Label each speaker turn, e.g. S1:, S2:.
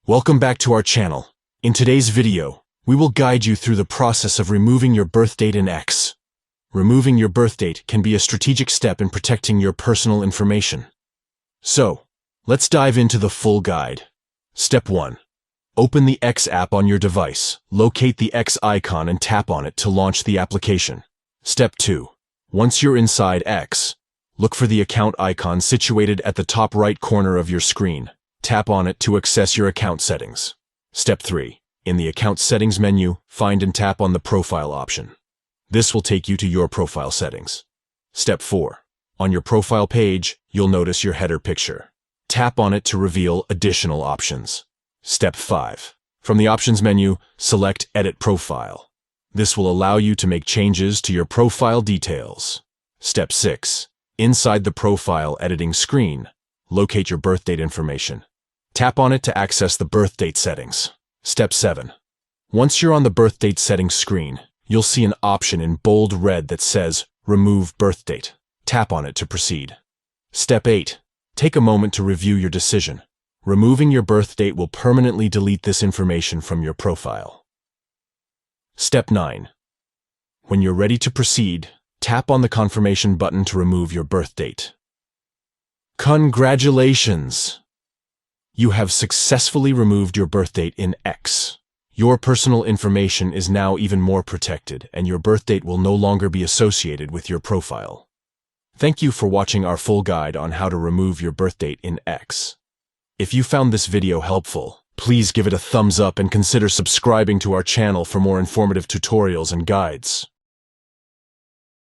S1: Welcome back to our channel. In today's video, we will guide you through the process of removing your birth date in X. Removing your birth date can be a strategic step in protecting your personal information. So, let's dive into the full guide. Step 1. Open the X app on your device. Locate the X icon and tap on it to launch the application. Step 2. Once you're inside X, look for the account icon situated at the top right corner of your screen. Tap on it to access your account settings. Step 3. In the Account Settings menu, find and tap on the Profile option. This will take you to your profile settings. Step 4. On your profile page, you'll notice your header picture. Tap on it to reveal additional options. Step 5. From the Options menu, select Edit Profile. This will allow you to make changes to your profile details. Step 6. Inside the profile editing screen, locate your birth date information. Tap on it to access the birth date settings. Step 7. Once you're on the birth date settings screen, you'll see an option in bold red that says Remove Birth Date. Tap on it to proceed. Step 8. Take a moment to review your decision. Removing your birth date will permanently delete this information from your profile. Step 9. When you're ready to proceed, tap on the confirmation button to remove your birth date. Congratulations! You have successfully removed your birth date in X. Your personal information is now even more protected, and your birth date will no longer be associated with your profile. Thank you for watching our full guide on how to remove your birth date in X. If you found this video helpful, please give it a thumbs up and consider subscribing to our channel for more informative tutorials and guides.